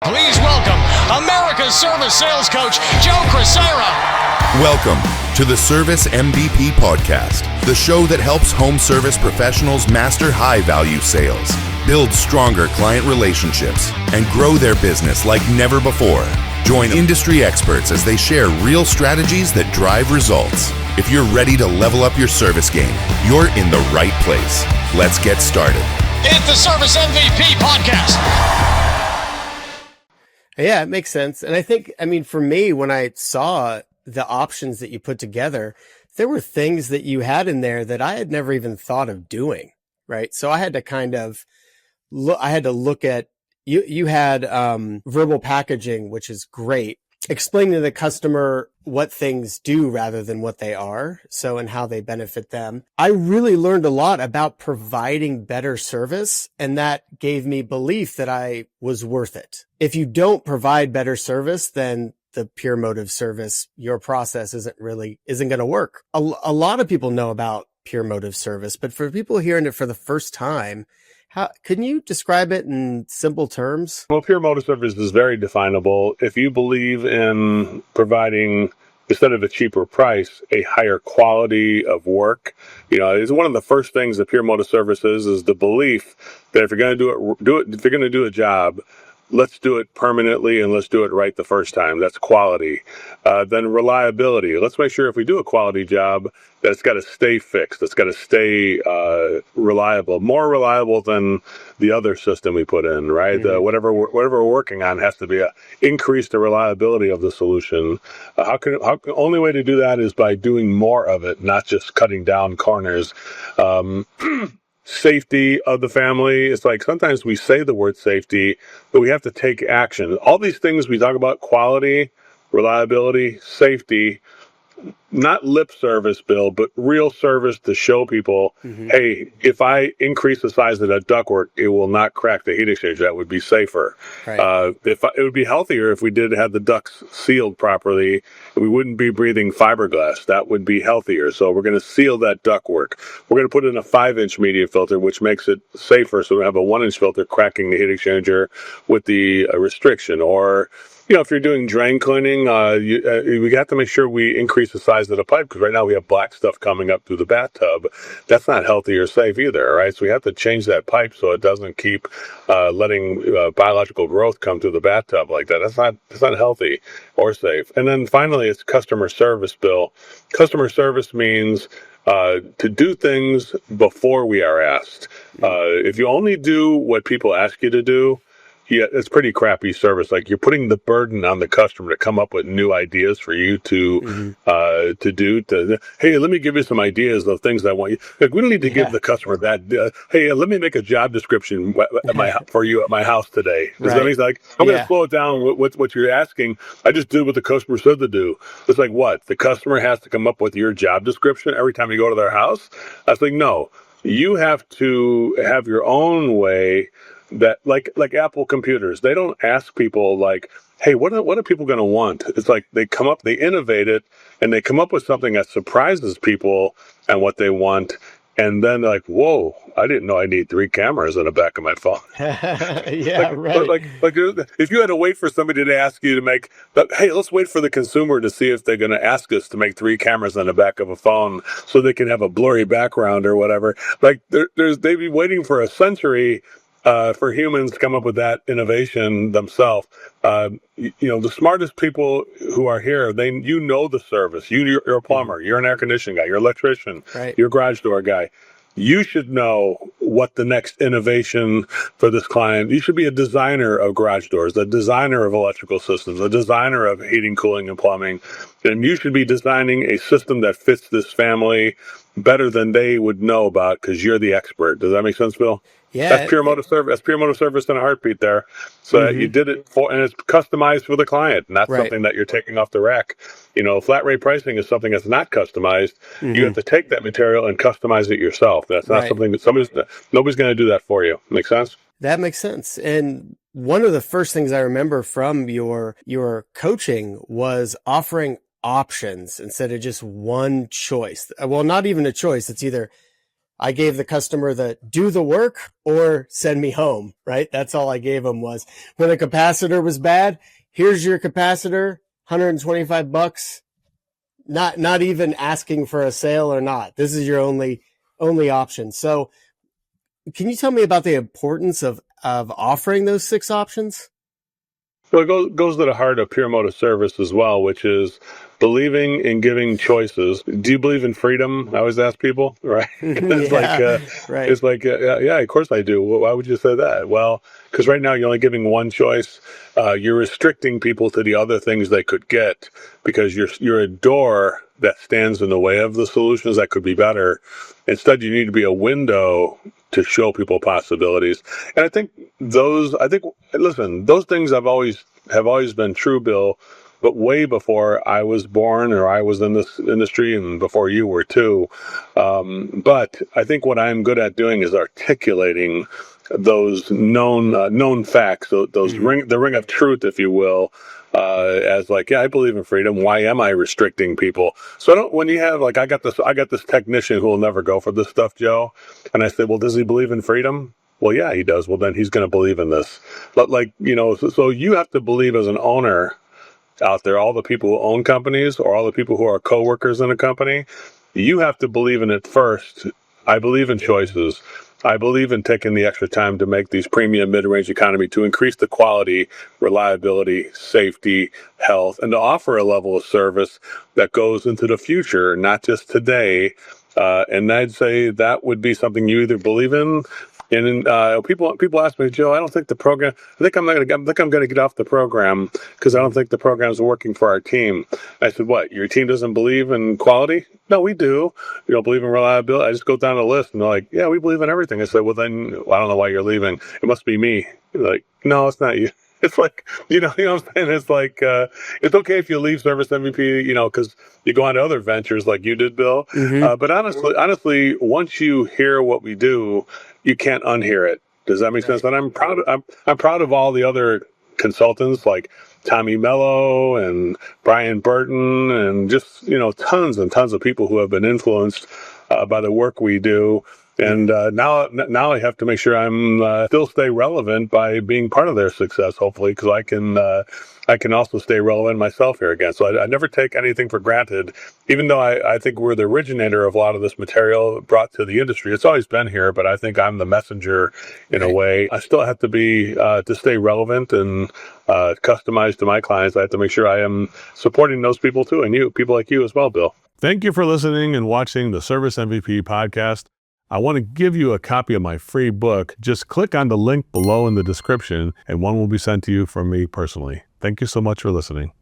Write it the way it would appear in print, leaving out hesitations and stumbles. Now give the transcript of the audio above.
Please welcome America's service sales coach, Joe Crisara. Welcome to the Service MVP Podcast, the show that helps home service professionals master high-value sales, build stronger client relationships, and grow their business like never before. Join industry experts as they share real strategies that drive results. If you're ready to level up your service game, you're in the right place. Let's get started. It's the Service MVP Podcast. Yeah, it makes sense. And I think, for me, when I saw the options that you put together, there were things that you had in there that I had never even thought of doing, right? So I had to look at, you had verbal packaging, which is great, explaining to the customer what things do rather than what they are. So, and how they benefit them. I really learned a lot about providing better service, and that gave me belief that I was worth it. If you don't provide better service, then the pure motive service, your process isn't going to work. A lot of people know about pure motive service, but for people hearing it for the first time, can you describe it in simple terms? Well, pure motive service is very definable. If you believe in providing, instead of a cheaper price, a higher quality of work, it's one of the first things that pure motive service is the belief that if you're going to do it. If you're going to do a job, let's do it permanently and let's do it right the first time. That's quality. Then reliability. Let's make sure if we do a quality job that it's got to stay fixed. It's got to stay reliable, more reliable than the other system we put in, right? Mm-hmm. Whatever we're working on has to be increase the reliability of the solution. Only way to do that is by doing more of it, not just cutting down corners. Safety of the family. It's like sometimes we say the word safety, but we have to take action. All these things we talk about: quality, reliability, safety, not lip service, Bill, but real service to show people, hey, if I increase the size of that ductwork, it will not crack the heat exchanger. That would be safer. Right. It would be healthier if we did have the ducts sealed properly. We wouldn't be breathing fiberglass. That would be healthier. So we're going to seal that ductwork. We're going to put in a 5-inch media filter, which makes it safer. So we have a 1-inch filter cracking the heat exchanger with the restriction. Or if you're doing drain cleaning, we have to make sure we increase the size of the pipe, because right now we have black stuff coming up through the bathtub. That's not healthy or safe either, right? So we have to change that pipe so it doesn't keep letting biological growth come through the bathtub like that. That's not healthy or safe. And then finally, it's customer service, Bill. Customer service means to do things before we are asked. If you only do what people ask you to do, it's pretty crappy service. Like, you're putting the burden on the customer to come up with new ideas for you to do. Hey, let me give you some ideas of things I want you. Like, we don't need to give the customer that. Hey, let me make a job description for you at my house today. Does that mean, like, I'm going to slow it down with what you're asking? I just did what the customer said to do. It's like, what? The customer has to come up with your job description every time you go to their house? I was like, no. You have to have your own way. That like Apple computers, they don't ask people like, hey, what are people going to want? It's like they innovate it, and they come up with something that surprises people and what they want. And then they're like, whoa, I didn't know I need 3 cameras on the back of my phone. Right. Like if you had to wait for somebody to ask you to make, hey, let's wait for the consumer to see if they're going to ask us to make 3 cameras on the back of a phone so they can have a blurry background or whatever. Like they'd be waiting for a century for humans to come up with that innovation themselves. The smartest people who are here, the service. You're a plumber, you're an air conditioning guy, you're an electrician, you're a garage door guy. You should know what the next innovation for this client. You should be a designer of garage doors, a designer of electrical systems, a designer of heating, cooling, and plumbing. And you should be designing a system that fits this family better than they would know about, because you're the expert. Does that make sense, Bill? Yeah. That's pure motive service. That's pure motive service in a heartbeat there. So that you did it and it's customized for the client, not something that you're taking off the rack. Flat rate pricing is something that's not customized. You have to take that material and customize it yourself. That's not something that nobody's going to do that for you. Make sense? That makes sense. And one of the first things I remember from your coaching was offering options instead of just one choice. Well, not even a choice. It's either I gave the customer the do the work or send me home, right? That's all I gave them was when the capacitor was bad, here's your capacitor, $125. Not even asking for a sale or not. This is your only option. So can you tell me about the importance of offering those 6 options? So it goes to the heart of pure mode of service as well, which is believing in giving choices. Do you believe in freedom? I always ask people, right? Right. It's like, yeah, of course I do. Why would you say that? Well, because right now you're only giving one choice. You're restricting people to the other things they could get because you're a door that stands in the way of the solutions that could be better. Instead, you need to be a window to show people possibilities. And I think those things have always been true, Bill, but way before I was born or I was in this industry and before you were too. But I think what I'm good at doing is articulating those known facts, the ring of truth, if you will, as like, yeah, I believe in freedom. Why am I restricting people? So when you have like, I got this technician who will never go for this stuff, Joe. And I said, well, does he believe in freedom? Well, yeah, he does. Well, then he's going to believe in this. But so you have to believe as an owner out there, all the people who own companies or all the people who are coworkers in a company, you have to believe in it first. I believe in choices. I believe in taking the extra time to make these premium mid-range economy to increase the quality, reliability, safety, health, and to offer a level of service that goes into the future, not just today. And I'd say that would be something you either believe in. And people ask me, Joe, I don't think the program. I think I'm going to get off the program because I don't think the program's working for our team. I said, what? Your team doesn't believe in quality? No, we do. You don't believe in reliability? I just go down the list and they're like, yeah, we believe in everything. I said, well, then I don't know why you're leaving. It must be me. They're like, no, it's not you. It's like, you know what I'm saying? It's like, it's okay if you leave Service MVP, because you go on to other ventures like you did, Bill. Mm-hmm. But honestly, once you hear what we do, you can't unhear it. Does that make sense? And I'm proud of all the other consultants like Tommy Mello and Brian Burton and just, tons and tons of people who have been influenced by the work we do. And now I have to make sure I'm still stay relevant by being part of their success, hopefully, because I can also stay relevant myself here again. So I never take anything for granted, even though I think we're the originator of a lot of this material brought to the industry. It's always been here, but I think I'm the messenger in a way. I still have to be to stay relevant and customized to my clients. I have to make sure I am supporting those people too, and people like you as well, Bill. Thank you for listening and watching the Service MVP podcast. I want to give you a copy of my free book. Just click on the link below in the description and one will be sent to you from me personally. Thank you so much for listening.